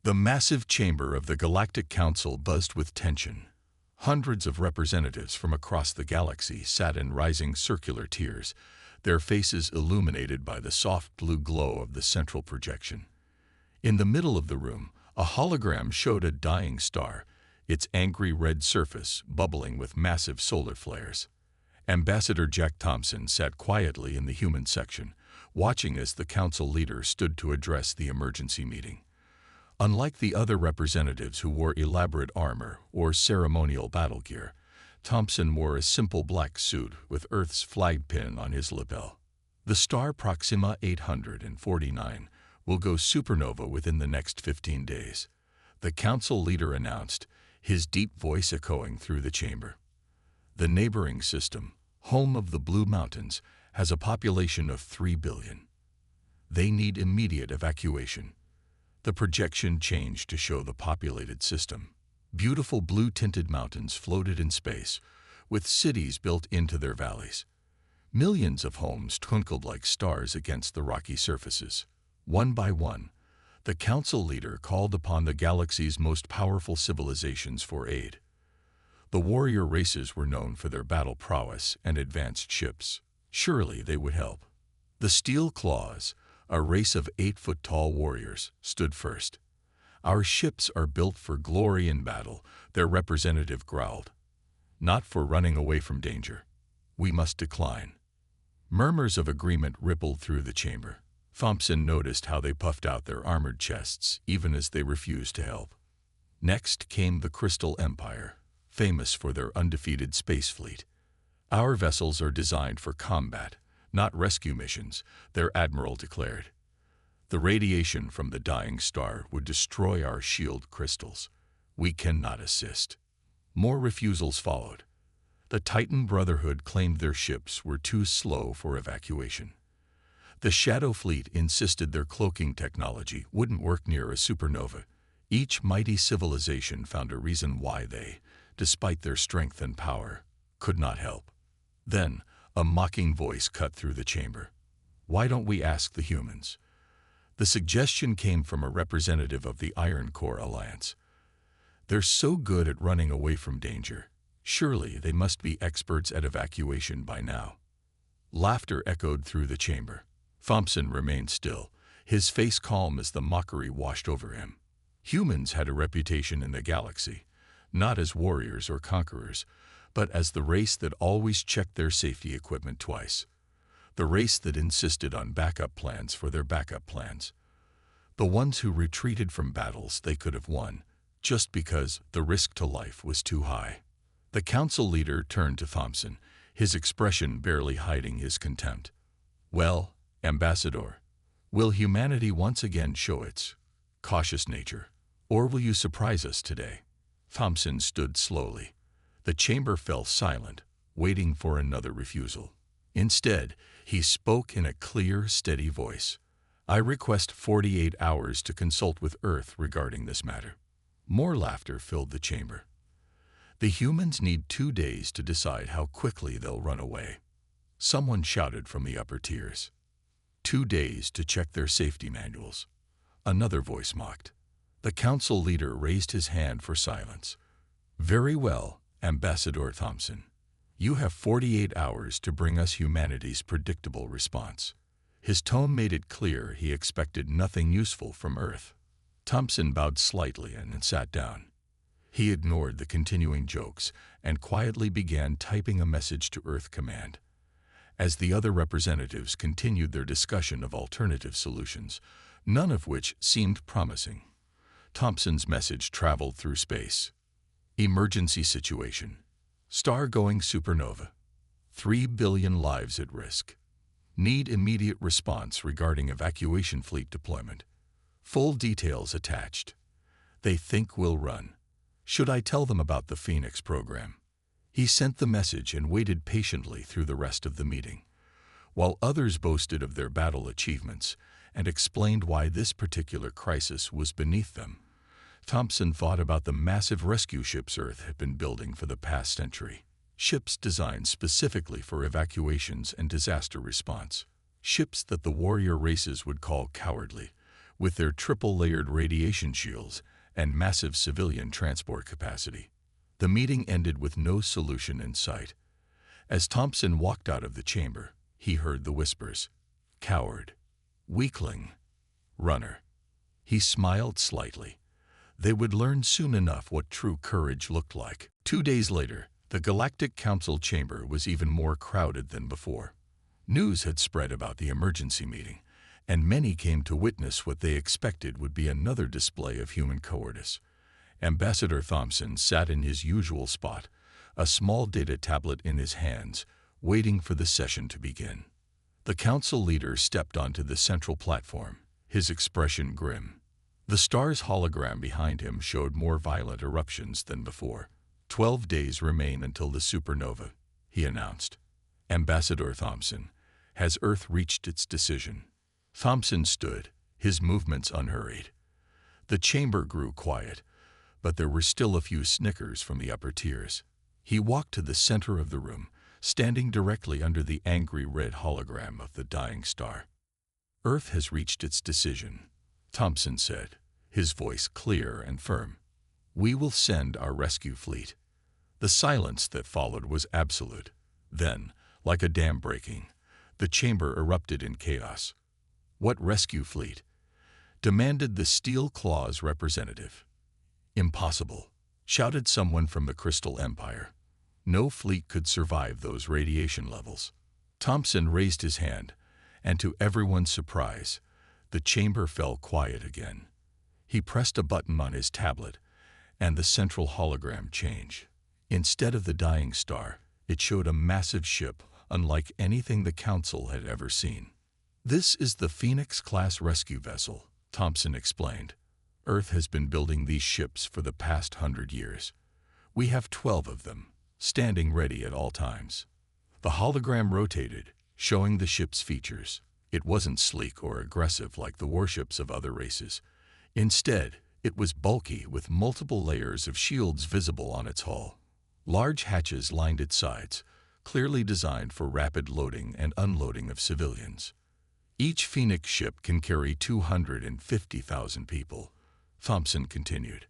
The massive chamber of the Galactic Council buzzed with tension. Hundreds of representatives from across the galaxy sat in rising circular tiers, their faces illuminated by the soft blue glow of the central projection. In the middle of the room, a hologram showed a dying star, its angry red surface bubbling with massive solar flares. Ambassador Jack Thompson sat quietly in the human section, watching as the council leader stood to address the emergency meeting. Unlike the other representatives who wore elaborate armor or ceremonial battle gear, Thompson wore a simple black suit with Earth's flag pin on his lapel. The star Proxima 849 will go supernova within the next 15 days, the council leader announced, his deep voice echoing through the chamber. The neighboring system, home of the Blue Mountains, has a population of 3 billion. They need immediate evacuation. The projection changed to show the populated system. Beautiful blue-tinted mountains floated in space, with cities built into their valleys. Millions of homes twinkled like stars against the rocky surfaces. One by one, the council leader called upon the galaxy's most powerful civilizations for aid. The warrior races were known for their battle prowess and advanced ships. Surely they would help. The Steel Claws, a race of 8-foot-tall warriors, stood first. Our ships are built for glory in battle, their representative growled. Not for running away from danger. We must decline. Murmurs of agreement rippled through the chamber. Thompson noticed how they puffed out their armored chests, even as they refused to help. Next came the Crystal Empire, famous for their undefeated space fleet. Our vessels are designed for combat, not rescue missions, their admiral declared. The radiation from the dying star would destroy our shield crystals. We cannot assist. More refusals followed. The Titan Brotherhood claimed their ships were too slow for evacuation. The Shadow Fleet insisted their cloaking technology wouldn't work near a supernova. Each mighty civilization found a reason why they, despite their strength and power, could not help. Then, a mocking voice cut through the chamber. Why don't we ask the humans? The suggestion came from a representative of the Iron Core Alliance. They're so good at running away from danger. Surely they must be experts at evacuation by now. Laughter echoed through the chamber. Thompson remained still, his face calm as the mockery washed over him. Humans had a reputation in the galaxy, not as warriors or conquerors, but as the race that always checked their safety equipment twice. The race that insisted on backup plans for their backup plans. The ones who retreated from battles they could have won, just because the risk to life was too high. The council leader turned to Thompson, his expression barely hiding his contempt. Well, Ambassador, will humanity once again show its cautious nature, or will you surprise us today? Thompson stood slowly. The chamber fell silent, waiting for another refusal. Instead, he spoke in a clear, steady voice. I request 48 hours to consult with Earth regarding this matter. More laughter filled the chamber. The humans need 2 days to decide how quickly they'll run away. Someone shouted from the upper tiers. 2 days to check their safety manuals. Another voice mocked. The council leader raised his hand for silence. Very well, Ambassador Thompson. You have 48 hours to bring us humanity's predictable response. His tone made it clear he expected nothing useful from Earth. Thompson bowed slightly and sat down. He ignored the continuing jokes and quietly began typing a message to Earth Command. As the other representatives continued their discussion of alternative solutions, none of which seemed promising, Thompson's message traveled through space. Emergency situation. Star going supernova. 3 billion lives at risk. Need immediate response regarding evacuation fleet deployment. Full details attached. They think we'll run. Should I tell them about the Phoenix program? He sent the message and waited patiently through the rest of the meeting, while others boasted of their battle achievements and explained why this particular crisis was beneath them. Thompson thought about the massive rescue ships Earth had been building for the past century. Ships designed specifically for evacuations and disaster response. Ships that the warrior races would call cowardly, with their triple-layered radiation shields and massive civilian transport capacity. The meeting ended with no solution in sight. As Thompson walked out of the chamber, he heard the whispers. Coward. Weakling. Runner. He smiled slightly. They would learn soon enough what true courage looked like. 2 days later, the Galactic Council chamber was even more crowded than before. News had spread about the emergency meeting, and many came to witness what they expected would be another display of human cowardice. Ambassador Thompson sat in his usual spot, a small data tablet in his hands, waiting for the session to begin. The council leader stepped onto the central platform, his expression grim. The star's hologram behind him showed more violent eruptions than before. 12 days remain until the supernova, he announced. Ambassador Thompson, has Earth reached its decision? Thompson stood, his movements unhurried. The chamber grew quiet, but there were still a few snickers from the upper tiers. He walked to the center of the room, standing directly under the angry red hologram of the dying star. Earth has reached its decision, Thompson said, his voice clear and firm. We will send our rescue fleet. The silence that followed was absolute. Then, like a dam breaking, the chamber erupted in chaos. What rescue fleet? Demanded the Steel Claw's representative. Impossible, shouted someone from the Crystal Empire. No fleet could survive those radiation levels. Thompson raised his hand, and to everyone's surprise, the chamber fell quiet again. He pressed a button on his tablet, and the central hologram changed. Instead of the dying star, it showed a massive ship unlike anything the Council had ever seen. This is the Phoenix-class rescue vessel, Thompson explained. Earth has been building these ships for the past 100 years. We have 12 of them, standing ready at all times. The hologram rotated, showing the ship's features. It wasn't sleek or aggressive like the warships of other races. Instead, it was bulky with multiple layers of shields visible on its hull. Large hatches lined its sides, clearly designed for rapid loading and unloading of civilians. Each Phoenix ship can carry 250,000 people, Thompson continued.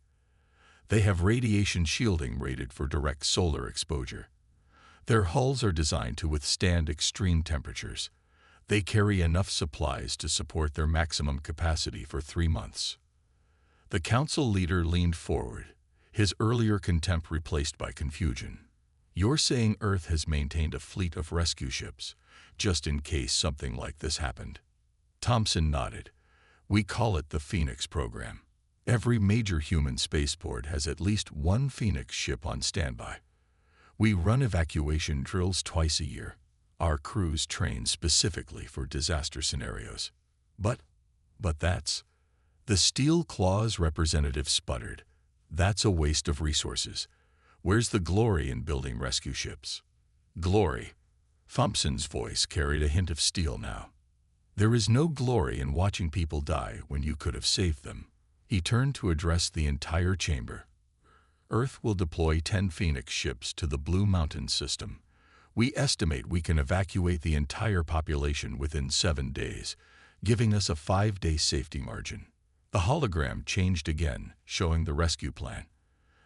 They have radiation shielding rated for direct solar exposure. Their hulls are designed to withstand extreme temperatures. They carry enough supplies to support their maximum capacity for 3 months. The council leader leaned forward, his earlier contempt replaced by confusion. You're saying Earth has maintained a fleet of rescue ships, just in case something like this happened? Thompson nodded. We call it the Phoenix program. Every major human spaceport has at least one Phoenix ship on standby. We run evacuation drills twice a year. Our crews train specifically for disaster scenarios. But that's... The Steel Claw's representative sputtered. That's a waste of resources. Where's the glory in building rescue ships? Glory. Thompson's voice carried a hint of steel now. There is no glory in watching people die when you could have saved them. He turned to address the entire chamber. Earth will deploy 10 Phoenix ships to the Blue Mountain system. We estimate we can evacuate the entire population within 7 days, giving us a 5-day safety margin. The hologram changed again, showing the rescue plan.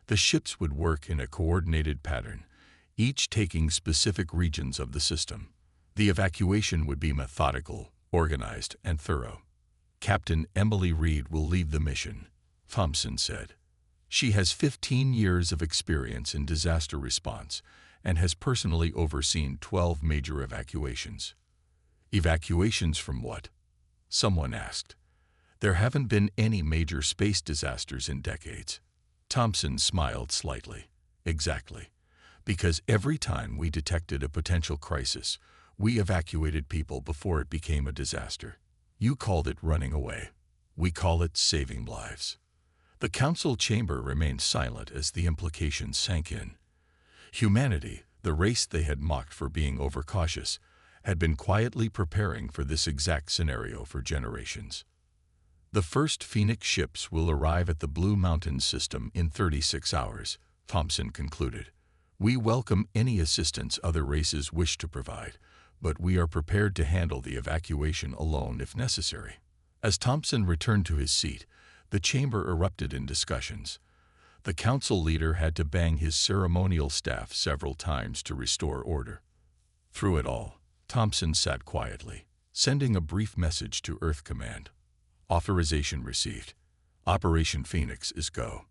The ships would work in a coordinated pattern, each taking specific regions of the system. The evacuation would be methodical, organized, and thorough. Captain Emily Reed will lead the mission, Thompson said. She has 15 years of experience in disaster response and has personally overseen 12 major evacuations. Evacuations from what? Someone asked. There haven't been any major space disasters in decades. Thompson smiled slightly. Exactly. Because every time we detected a potential crisis, we evacuated people before it became a disaster. You called it running away. We call it saving lives. The council chamber remained silent as the implications sank in. Humanity, the race they had mocked for being overcautious, had been quietly preparing for this exact scenario for generations. The first Phoenix ships will arrive at the Blue Mountain system in 36 hours, Thompson concluded. We welcome any assistance other races wish to provide, but we are prepared to handle the evacuation alone if necessary. As Thompson returned to his seat, the chamber erupted in discussions. The council leader had to bang his ceremonial staff several times to restore order. Through it all, Thompson sat quietly, sending a brief message to Earth Command. Authorization received. Operation Phoenix is go.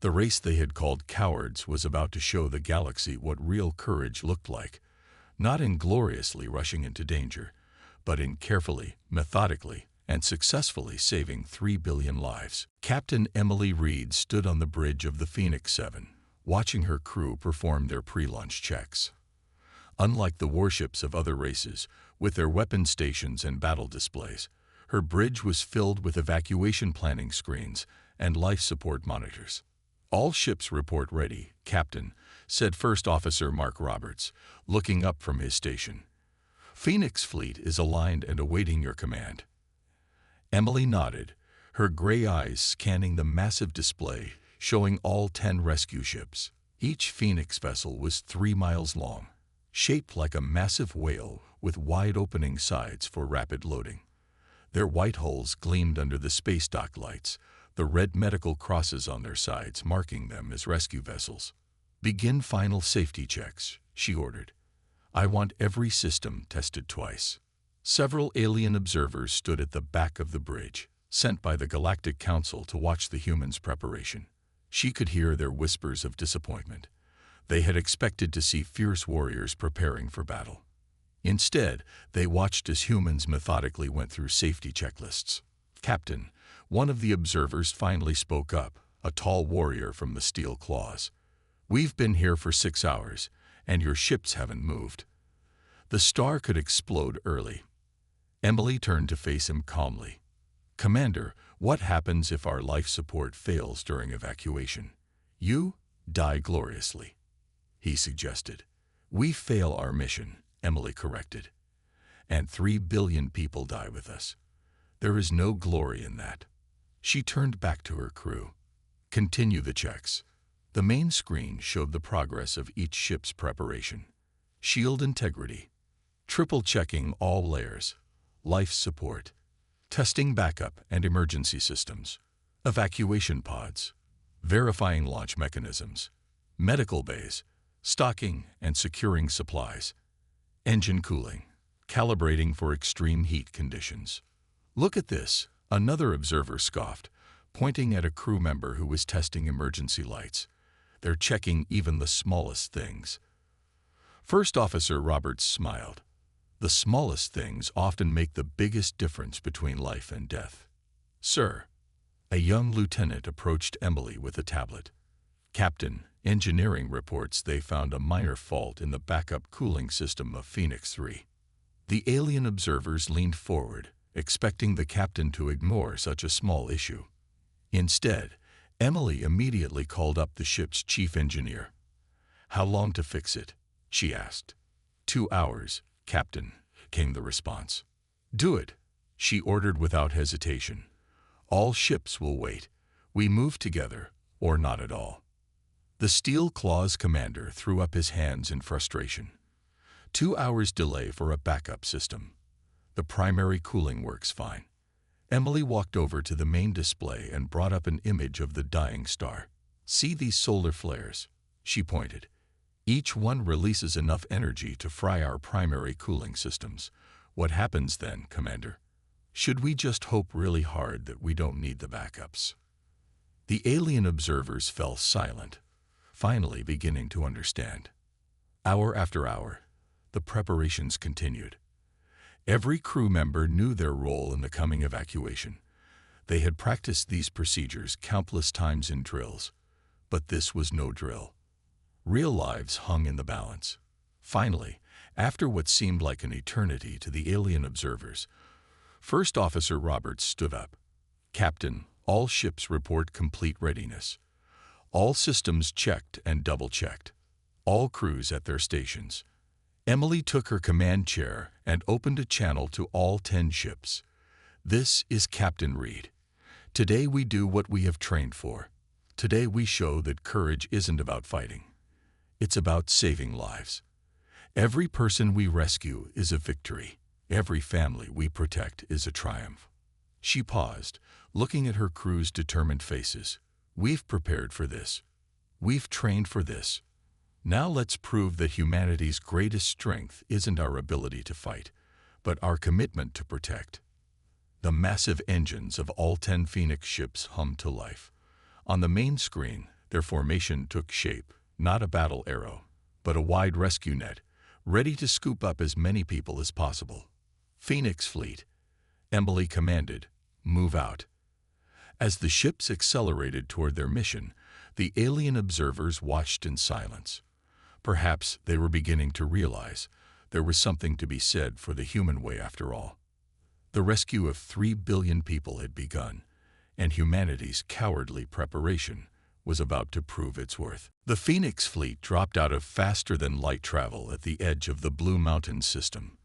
The race they had called cowards was about to show the galaxy what real courage looked like, not ingloriously rushing into danger, but in carefully, methodically, and successfully saving 3 billion lives. Captain Emily Reed stood on the bridge of the Phoenix 7, watching her crew perform their pre-launch checks. Unlike the warships of other races, with their weapon stations and battle displays, her bridge was filled with evacuation planning screens and life support monitors. "All ships report ready, Captain," said First Officer Mark Roberts, looking up from his station. "Phoenix Fleet is aligned and awaiting your command." Emily nodded, her gray eyes scanning the massive display showing all 10 rescue ships. Each Phoenix vessel was 3 miles long, shaped like a massive whale with wide-opening sides for rapid loading. Their white hulls gleamed under the space dock lights, the red medical crosses on their sides marking them as rescue vessels. "Begin final safety checks," she ordered. "I want every system tested twice." Several alien observers stood at the back of the bridge, sent by the Galactic Council to watch the humans' preparation. She could hear their whispers of disappointment. They had expected to see fierce warriors preparing for battle. Instead, they watched as humans methodically went through safety checklists. "Captain," one of the observers finally spoke up, a tall warrior from the Steel Claws. "We've been here for 6 hours, and your ships haven't moved." The star could explode early. Emily turned to face him calmly. "Commander, what happens if our life support fails during evacuation?" "You die gloriously," he suggested. "We fail our mission," Emily corrected. "And 3 billion people die with us. There is no glory in that." She turned back to her crew. "Continue the checks." The main screen showed the progress of each ship's preparation. Shield integrity, triple-checking all layers, life support, testing backup and emergency systems, evacuation pods, verifying launch mechanisms, medical bays, stocking and securing supplies, engine cooling, calibrating for extreme heat conditions. "Look at this," another observer scoffed, pointing at a crew member who was testing emergency lights. "They're checking even the smallest things." First Officer Roberts smiled. "The smallest things often make the biggest difference between life and death." "Sir," a young lieutenant approached Emily with a tablet. "Captain, engineering reports they found a minor fault in the backup cooling system of Phoenix 3. The alien observers leaned forward, expecting the captain to ignore such a small issue. Instead, Emily immediately called up the ship's chief engineer. "How long to fix it?" she asked. 2 hours, Captain," came the response. "Do it," she ordered without hesitation. "All ships will wait. We move together, or not at all." The Steel Claws commander threw up his hands in frustration. 2 hours delay for a backup system. The primary cooling works fine. Emily walked over to the main display and brought up an image of the dying star. "See these solar flares?" she pointed. "Each one releases enough energy to fry our primary cooling systems. What happens then, Commander? Should we just hope really hard that we don't need the backups?" The alien observers fell silent, finally beginning to understand. Hour after hour, the preparations continued. Every crew member knew their role in the coming evacuation. They had practiced these procedures countless times in drills, but this was no drill. Real lives hung in the balance. Finally, after what seemed like an eternity to the alien observers, First Officer Roberts stood up. "Captain, all ships report complete readiness. All systems checked and double-checked. All crews at their stations." Emily took her command chair and opened a channel to all 10 ships. "This is Captain Reed. Today we do what we have trained for. Today we show that courage isn't about fighting. It's about saving lives. Every person we rescue is a victory. Every family we protect is a triumph." She paused, looking at her crew's determined faces. "We've prepared for this. We've trained for this. Now let's prove that humanity's greatest strength isn't our ability to fight, but our commitment to protect." The massive engines of all 10 Phoenix ships hummed to life. On the main screen, their formation took shape, not a battle arrow, but a wide rescue net, ready to scoop up as many people as possible. "Phoenix Fleet," Emily commanded, "move out." As the ships accelerated toward their mission, the alien observers watched in silence. Perhaps they were beginning to realize there was something to be said for the human way after all. The rescue of 3 billion people had begun, and humanity's cowardly preparation was about to prove its worth. The Phoenix Fleet dropped out of faster-than-light travel at the edge of the Blue Mountain system.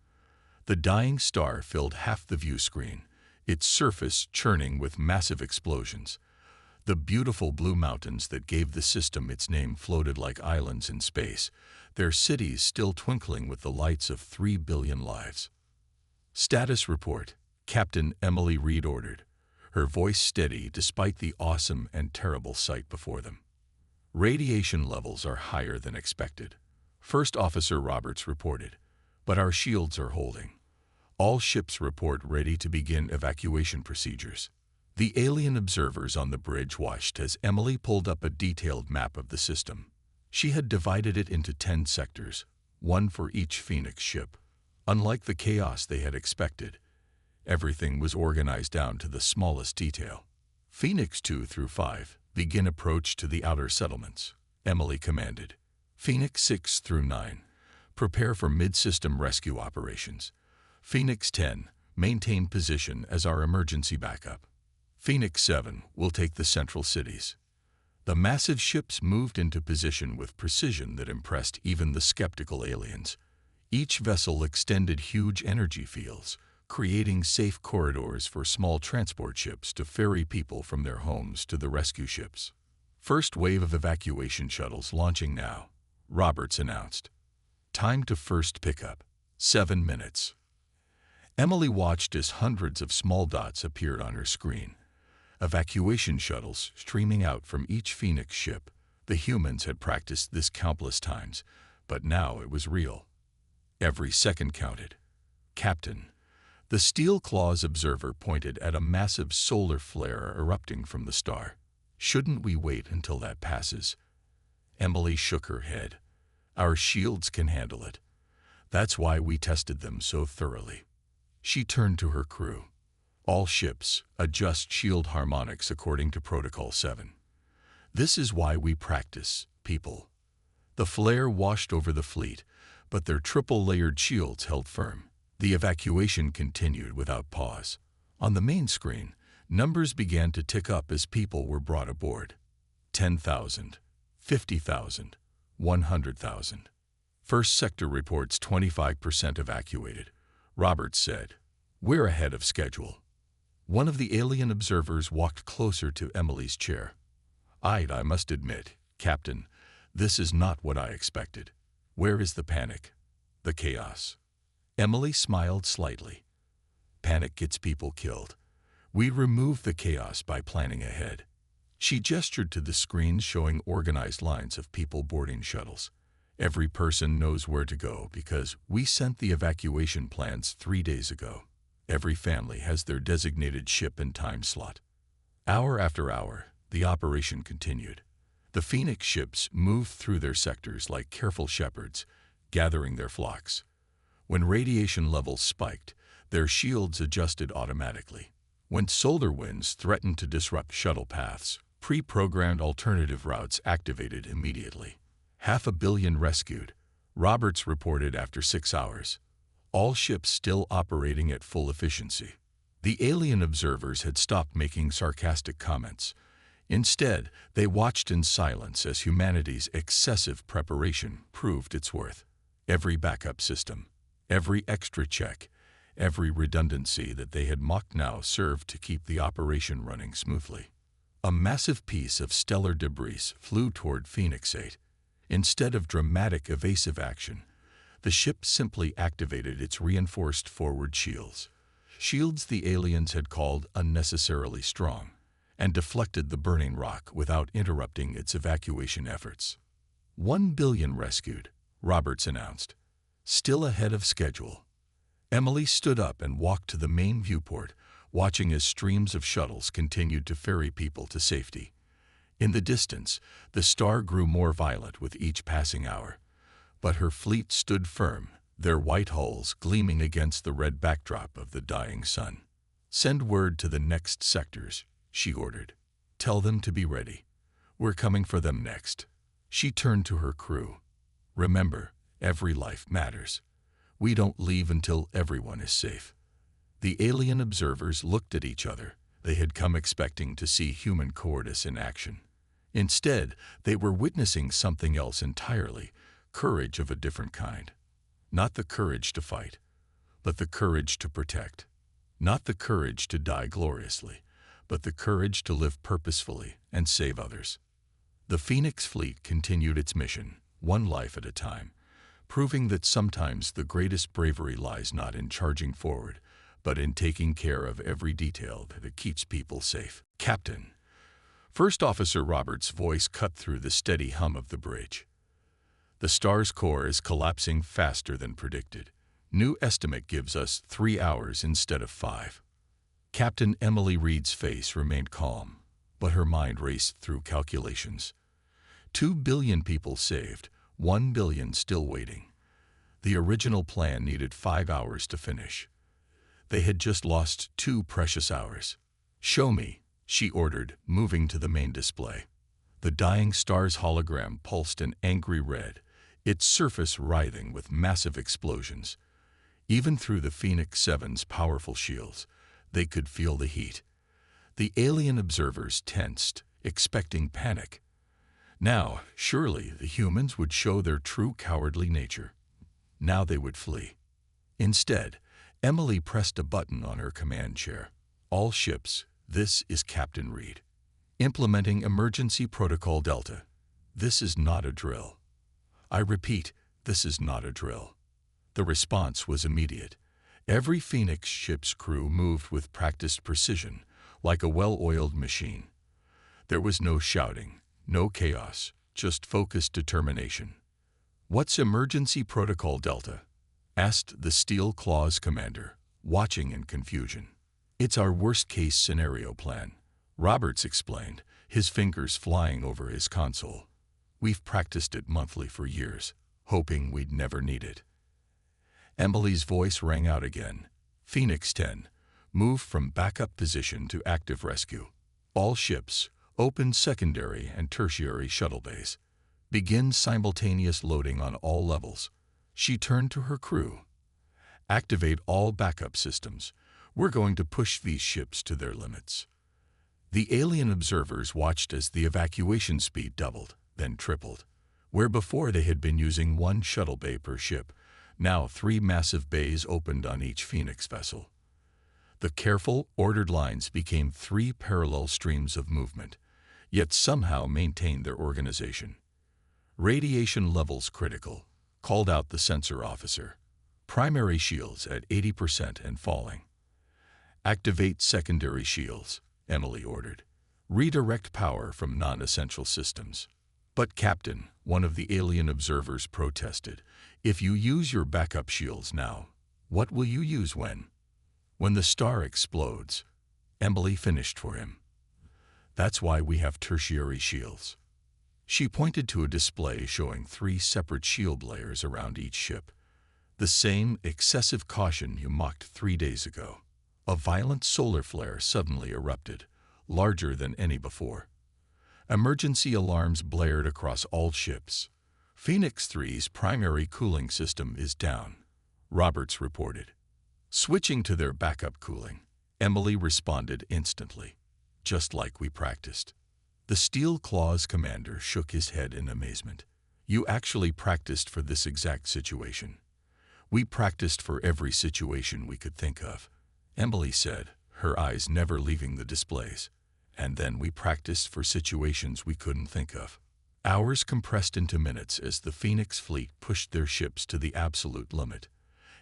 The dying star filled half the view screen, its surface churning with massive explosions. The beautiful blue mountains that gave the system its name floated like islands in space, their cities still twinkling with the lights of 3 billion lives. "Status report," Captain Emily Reed ordered, her voice steady despite the awesome and terrible sight before them. "Radiation levels are higher than expected," First Officer Roberts reported, "but our shields are holding. All ships report ready to begin evacuation procedures." The alien observers on the bridge watched as Emily pulled up a detailed map of the system. She had divided it into 10 sectors, one for each Phoenix ship. Unlike the chaos they had expected, everything was organized down to the smallest detail. "Phoenix 2 through 5, begin approach to the outer settlements," Emily commanded. "Phoenix 6 through 9, prepare for mid-system rescue operations. Phoenix 10, maintain position as our emergency backup. Phoenix 7 will take the central cities." The massive ships moved into position with precision that impressed even the skeptical aliens. Each vessel extended huge energy fields, creating safe corridors for small transport ships to ferry people from their homes to the rescue ships. "First wave of evacuation shuttles launching now," Roberts announced. "Time to first pickup, 7 minutes." Emily watched as hundreds of small dots appeared on her screen. Evacuation shuttles streaming out from each Phoenix ship. The humans had practiced this countless times, but now it was real. Every second counted. "Captain," the Steel Claws observer pointed at a massive solar flare erupting from the star. "Shouldn't we wait until that passes?" Emily shook her head. "Our shields can handle it. That's why we tested them so thoroughly." She turned to her crew. "All ships, adjust shield harmonics according to Protocol 7. This is why we practice, people." The flare washed over the fleet, but their triple-layered shields held firm. The evacuation continued without pause. On the main screen, numbers began to tick up as people were brought aboard. 10,000, 50,000, 100,000. First sector reports 25% evacuated. Roberts said, "We're ahead of schedule." One of the alien observers walked closer to Emily's chair. I must admit, Captain, this is not what I expected. Where is the panic? The chaos?" Emily smiled slightly. "Panic gets people killed. We remove the chaos by planning ahead." She gestured to the screens showing organized lines of people boarding shuttles. "Every person knows where to go because we sent the evacuation plans 3 days ago. Every family has their designated ship and time slot." Hour after hour, the operation continued. The Phoenix ships moved through their sectors like careful shepherds, gathering their flocks. When radiation levels spiked, their shields adjusted automatically. When solar winds threatened to disrupt shuttle paths, pre-programmed alternative routes activated immediately. 500 million rescued, Roberts reported after 6 hours. All ships still operating at full efficiency. The alien observers had stopped making sarcastic comments. Instead, they watched in silence as humanity's excessive preparation proved its worth. Every backup system, every extra check, every redundancy that they had mocked now served to keep the operation running smoothly. A massive piece of stellar debris flew toward Phoenix 8. Instead of dramatic evasive action, the ship simply activated its reinforced forward shields. shields the aliens had called unnecessarily strong, and deflected the burning rock without interrupting its evacuation efforts. 1 billion rescued, Roberts announced. Still ahead of schedule. Emily stood up and walked to the main viewport, watching as streams of shuttles continued to ferry people to safety. In the distance, the star grew more violent with each passing hour. But her fleet stood firm, their white hulls gleaming against the red backdrop of the dying sun. "Send word to the next sectors," she ordered. "Tell them to be ready. We're coming for them next." She turned to her crew. "Remember, every life matters. We don't leave until everyone is safe." The alien observers looked at each other. They had come expecting to see human cowardice in action. Instead, they were witnessing something else entirely, courage of a different kind. Not the courage to fight, but the courage to protect. Not the courage to die gloriously, but the courage to live purposefully and save others. The Phoenix fleet continued its mission, one life at a time, proving that sometimes the greatest bravery lies not in charging forward, but in taking care of every detail that keeps people safe. "Captain," First Officer Roberts' voice cut through the steady hum of the bridge. "The star's core is collapsing faster than predicted. New estimate gives us 3 hours instead of 5. Captain Emily Reed's face remained calm, but her mind raced through calculations. 2 billion people saved, 1 billion still waiting. The original plan needed 5 hours to finish. They had just lost 2 precious hours. "Show me," she ordered, moving to the main display. The dying star's hologram pulsed an angry red, its surface writhing with massive explosions. Even through the Phoenix 7's powerful shields, they could feel the heat. The alien observers tensed, expecting panic. Now, surely, the humans would show their true cowardly nature. Now they would flee. Instead, Emily pressed a button on her command chair. "All ships, this is Captain Reed. Implementing Emergency Protocol Delta. This is not a drill. I repeat, this is not a drill." The response was immediate. Every Phoenix ship's crew moved with practiced precision, like a well-oiled machine. There was no shouting, no chaos, just focused determination. "What's Emergency Protocol Delta?" asked the Steel Claws commander, watching in confusion. "It's our worst-case scenario plan," Roberts explained, his fingers flying over his console. "We've practiced it monthly for years, hoping we'd never need it." Emily's voice rang out again. "Phoenix 10, move from backup position to active rescue. All ships, open secondary and tertiary shuttle bays. Begin simultaneous loading on all levels." She turned to her crew. "Activate all backup systems. We're going to push these ships to their limits." The alien observers watched as the evacuation speed doubled, then tripled. Where before they had been using 1 shuttle bay per ship, now 3 massive bays opened on each Phoenix vessel. The careful, ordered lines became 3 parallel streams of movement, yet somehow maintained their organization. "Radiation levels critical," called out the sensor officer. "Primary shields at 80% and falling." "Activate secondary shields," Emily ordered. "Redirect power from non-essential systems." "But Captain," one of the alien observers protested, "if you use your backup shields now, what will you use when?" "When the star explodes," Emily finished for him. "That's why we have tertiary shields." She pointed to a display showing 3 separate shield layers around each ship. "The same excessive caution you mocked 3 days ago." A violent solar flare suddenly erupted, larger than any before. Emergency alarms blared across all ships. "Phoenix 3's primary cooling system is down," Roberts reported. Switching to their backup cooling, Emily responded instantly, "Just like we practiced." The Steel Claws commander shook his head in amazement. "You actually practiced for this exact situation." "We practiced for every situation we could think of," Emily said, her eyes never leaving the displays. "And then we practiced for situations we couldn't think of." Hours compressed into minutes as the Phoenix fleet pushed their ships to the absolute limit.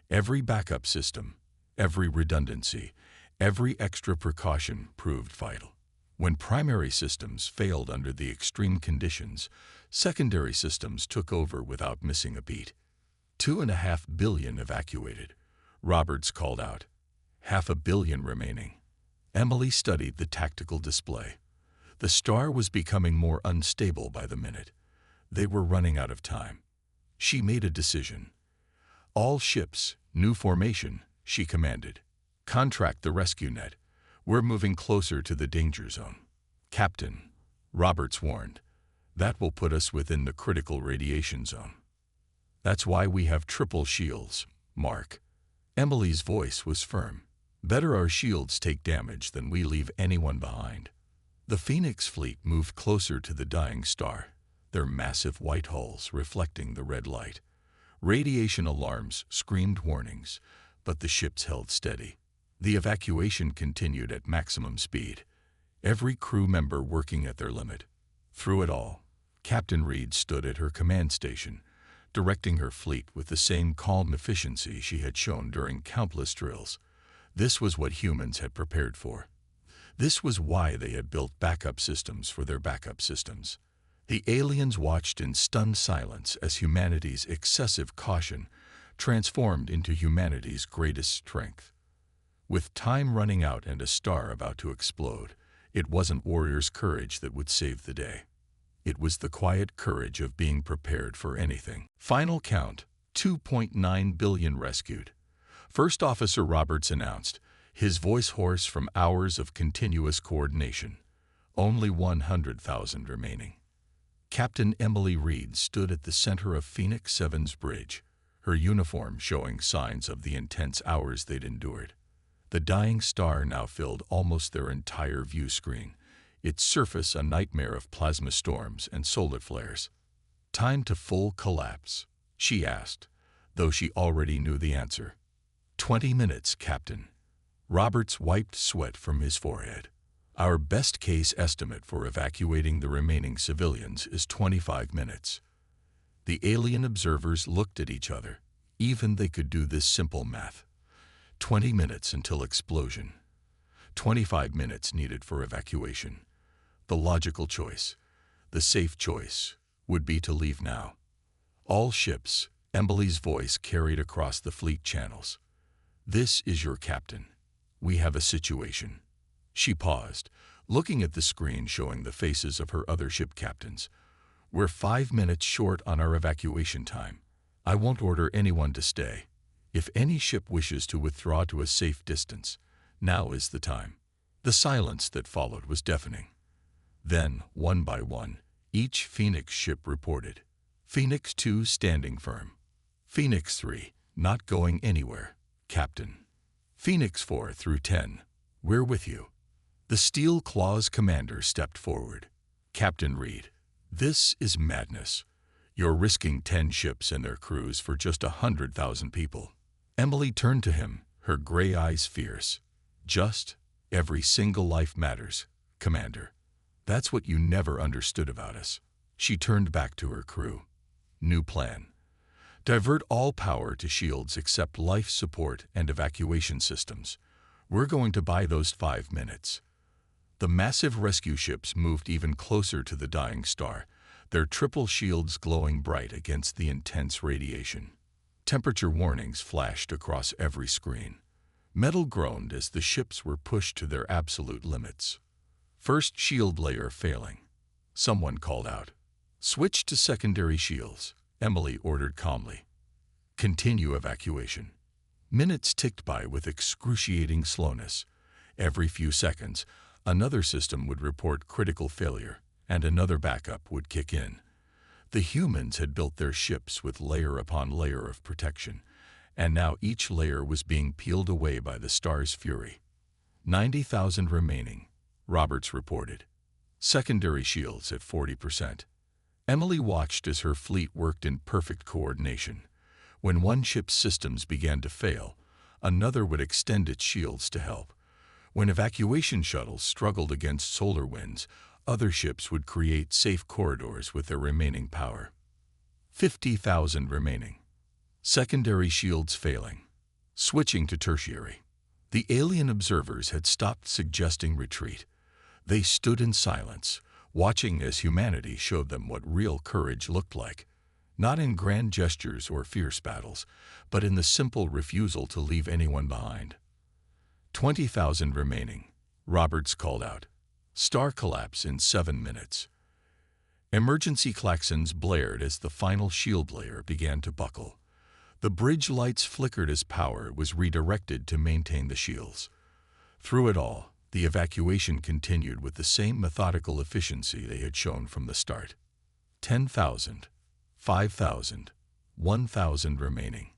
Every backup system, every redundancy, every extra precaution proved vital. When primary systems failed under the extreme conditions, secondary systems took over without missing a beat. 2.5 billion evacuated, Roberts called out. 500 million remaining. Emily studied the tactical display. The star was becoming more unstable by the minute. They were running out of time. She made a decision. All ships, new formation, she commanded. Contract the rescue net. We're moving closer to the danger zone. Captain, Roberts warned, that will put us within the critical radiation zone. That's why we have triple shields, Mark. Emily's voice was firm. Better our shields take damage than we leave anyone behind. The Phoenix fleet moved closer to the dying star, their massive white hulls reflecting the red light. Radiation alarms screamed warnings, but the ships held steady. The evacuation continued at maximum speed, every crew member working at their limit. Through it all, Captain Reed stood at her command station, directing her fleet with the same calm efficiency she had shown during countless drills. This was what humans had prepared for. This was why they had built backup systems for their backup systems. The aliens watched in stunned silence as humanity's excessive caution transformed into humanity's greatest strength. With time running out and a star about to explode, it wasn't warriors' courage that would save the day. It was the quiet courage of being prepared for anything. Final count, 2.9 billion rescued. First Officer Roberts announced, his voice hoarse from hours of continuous coordination. Only 100,000 remaining. Captain Emily Reed stood at the center of Phoenix 7's bridge, her uniform showing signs of the intense hours they'd endured. The dying star now filled almost their entire view screen, its surface a nightmare of plasma storms and solar flares. Time to full collapse, she asked, though she already knew the answer. 20 minutes, Captain. Roberts wiped sweat from his forehead. Our best case estimate for evacuating the remaining civilians is 25 minutes. The alien observers looked at each other. Even they could do this simple math. 20 minutes until explosion. 25 minutes needed for evacuation. The logical choice, the safe choice, would be to leave now. All ships, Emily's voice carried across the fleet channels. This is your captain. We have a situation. She paused, looking at the screen showing the faces of her other ship captains. We're 5 minutes short on our evacuation time. I won't order anyone to stay. If any ship wishes to withdraw to a safe distance, now is the time. The silence that followed was deafening. Then, one by one, each Phoenix ship reported. Phoenix 2 standing firm. Phoenix 3, not going anywhere, Captain. Phoenix 4 through 10, we're with you. The Steel Claws commander stepped forward. Captain Reed, this is madness. You're risking 10 ships and their crews for just 100,000 people. Emily turned to him, her gray eyes fierce. Just, every single life matters, Commander. That's what you never understood about us. She turned back to her crew. New plan. Divert all power to shields except life support and evacuation systems. We're going to buy those 5 minutes. The massive rescue ships moved even closer to the dying star, their triple shields glowing bright against the intense radiation. Temperature warnings flashed across every screen. Metal groaned as the ships were pushed to their absolute limits. First shield layer failing. Someone called out. Switch to secondary shields, Emily ordered calmly. Continue evacuation. Minutes ticked by with excruciating slowness. Every few seconds, another system would report critical failure, and another backup would kick in. The humans had built their ships with layer upon layer of protection, and now each layer was being peeled away by the star's fury. 90,000 remaining, Roberts reported. Secondary shields at 40%. Emily watched as her fleet worked in perfect coordination. When one ship's systems began to fail, another would extend its shields to help. When evacuation shuttles struggled against solar winds, other ships would create safe corridors with their remaining power. 50,000 remaining. Secondary shields failing. Switching to tertiary. The alien observers had stopped suggesting retreat. They stood in silence, watching as humanity showed them what real courage looked like, not in grand gestures or fierce battles, but in the simple refusal to leave anyone behind. 20,000 remaining, Roberts called out. Star collapse in 7 minutes. Emergency klaxons blared as the final shield layer began to buckle. The bridge lights flickered as power was redirected to maintain the shields. Through it all, the evacuation continued with the same methodical efficiency they had shown from the start. 10,000, 5,000, 1,000 remaining.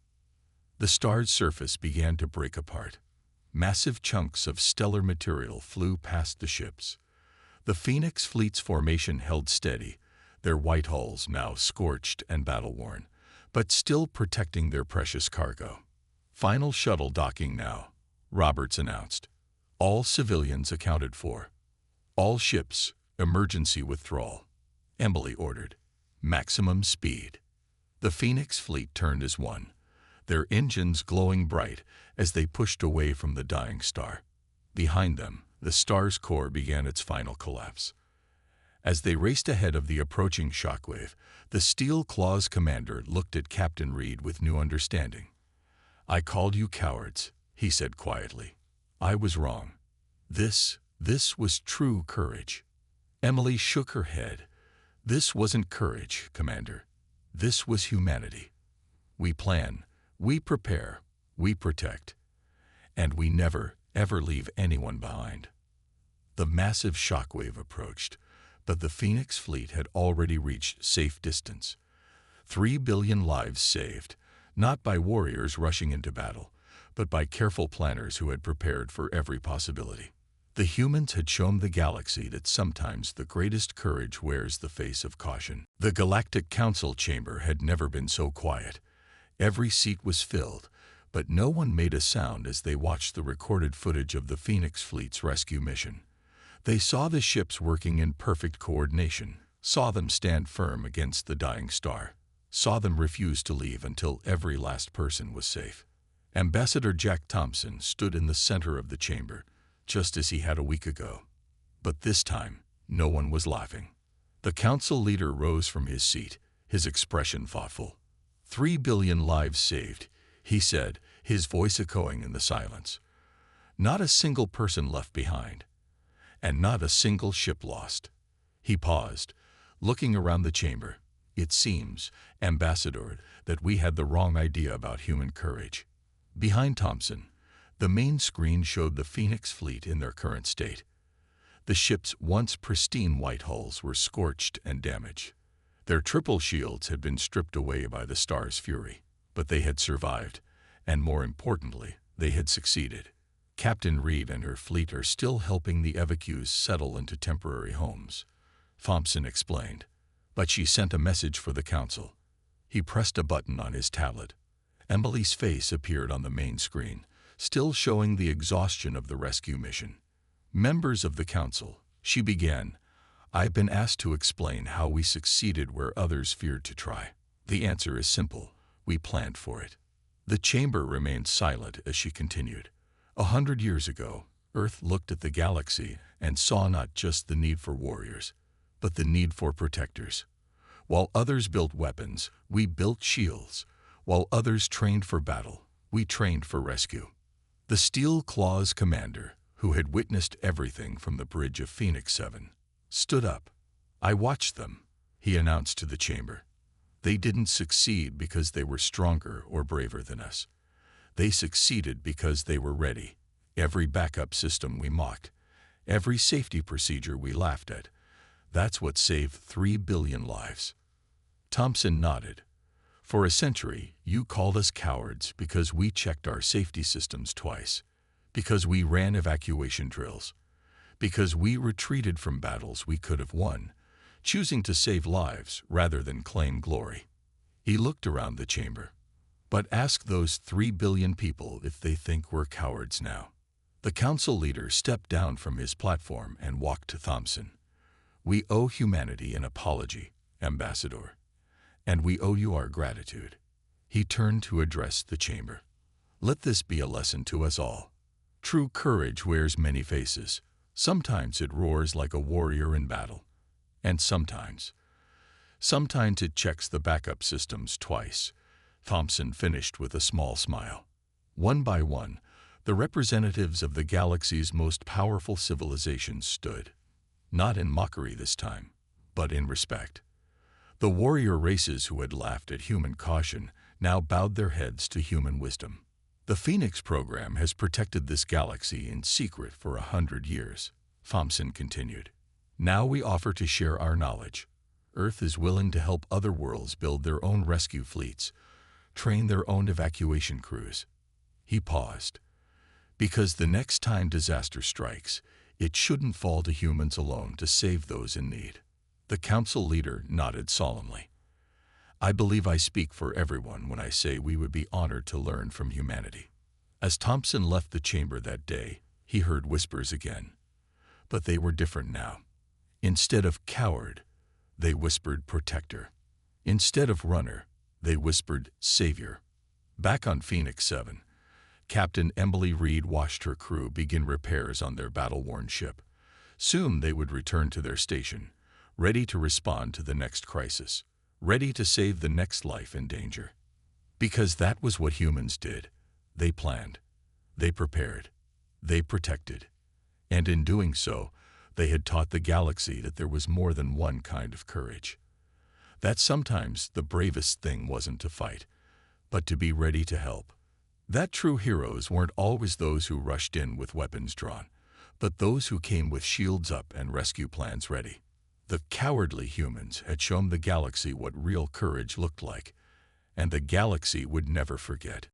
The star's surface began to break apart. Massive chunks of stellar material flew past the ships. The Phoenix Fleet's formation held steady, their white hulls now scorched and battle-worn, but still protecting their precious cargo. Final shuttle docking now, Roberts announced. All civilians accounted for. All ships, emergency withdrawal. Emily ordered. Maximum speed. The Phoenix Fleet turned as one, their engines glowing bright as they pushed away from the dying star. Behind them, the star's core began its final collapse. As they raced ahead of the approaching shockwave, the Steel Claws commander looked at Captain Reed with new understanding. I called you cowards, he said quietly. I was wrong. This was true courage. Emily shook her head. This wasn't courage, Commander. This was humanity. We plan, we prepare, we protect, and we never, ever leave anyone behind. The massive shockwave approached, but the Phoenix Fleet had already reached safe distance. 3 billion lives saved, not by warriors rushing into battle, but by careful planners who had prepared for every possibility. The humans had shown the galaxy that sometimes the greatest courage wears the face of caution. The Galactic Council chamber had never been so quiet. Every seat was filled, but no one made a sound as they watched the recorded footage of the Phoenix Fleet's rescue mission. They saw the ships working in perfect coordination, saw them stand firm against the dying star, saw them refuse to leave until every last person was safe. Ambassador Jack Thompson stood in the center of the chamber, just as he had a week ago. But this time, no one was laughing. The council leader rose from his seat, his expression thoughtful. 3 billion lives saved, he said, his voice echoing in the silence. Not a single person left behind, and not a single ship lost. He paused, looking around the chamber. It seems, Ambassador, that we had the wrong idea about human courage. Behind Thompson, the main screen showed the Phoenix Fleet in their current state. The ship's once pristine white hulls were scorched and damaged. Their triple shields had been stripped away by the star's fury, but they had survived, and more importantly, they had succeeded. Captain Reed and her fleet are still helping the evacuees settle into temporary homes, Thompson explained. But she sent a message for the council. He pressed a button on his tablet. Emily's face appeared on the main screen, still showing the exhaustion of the rescue mission. Members of the council, she began, I've been asked to explain how we succeeded where others feared to try. The answer is simple. We planned for it. The chamber remained silent as she continued. 100 years ago, Earth looked at the galaxy and saw not just the need for warriors, but the need for protectors. While others built weapons, we built shields. While others trained for battle, we trained for rescue. The Steel Claws commander, who had witnessed everything from the bridge of Phoenix 7, stood up. I watched them, he announced to the chamber. They didn't succeed because they were stronger or braver than us. They succeeded because they were ready. Every backup system we mocked, every safety procedure we laughed at, that's what saved 3 billion lives. Thompson nodded. For a century, you called us cowards because we checked our safety systems twice, because we ran evacuation drills, because we retreated from battles we could have won, choosing to save lives rather than claim glory. He looked around the chamber. But ask those 3 billion people if they think we're cowards now. The council leader stepped down from his platform and walked to Thompson. We owe humanity an apology, Ambassador, and we owe you our gratitude. He turned to address the chamber. Let this be a lesson to us all. True courage wears many faces. Sometimes it roars like a warrior in battle. And sometimes it checks the backup systems twice. Thompson finished with a small smile. One by one, the representatives of the galaxy's most powerful civilizations stood. Not in mockery this time, but in respect. The warrior races who had laughed at human caution now bowed their heads to human wisdom. The Phoenix program has protected this galaxy in secret for 100 years, Thompson continued. Now we offer to share our knowledge. Earth is willing to help other worlds build their own rescue fleets, train their own evacuation crews. He paused. Because the next time disaster strikes, it shouldn't fall to humans alone to save those in need. The council leader nodded solemnly. I believe I speak for everyone when I say we would be honored to learn from humanity. As Thompson left the chamber that day, he heard whispers again. But they were different now. Instead of coward, they whispered protector. Instead of runner, they whispered savior. Back on Phoenix 7, Captain Emily Reed watched her crew begin repairs on their battle-worn ship. Soon they would return to their station, ready to respond to the next crisis, ready to save the next life in danger. Because that was what humans did. They planned, they prepared, they protected. And in doing so, they had taught the galaxy that there was more than one kind of courage. That sometimes the bravest thing wasn't to fight, but to be ready to help. That true heroes weren't always those who rushed in with weapons drawn, but those who came with shields up and rescue plans ready. The cowardly humans had shown the galaxy what real courage looked like, and the galaxy would never forget.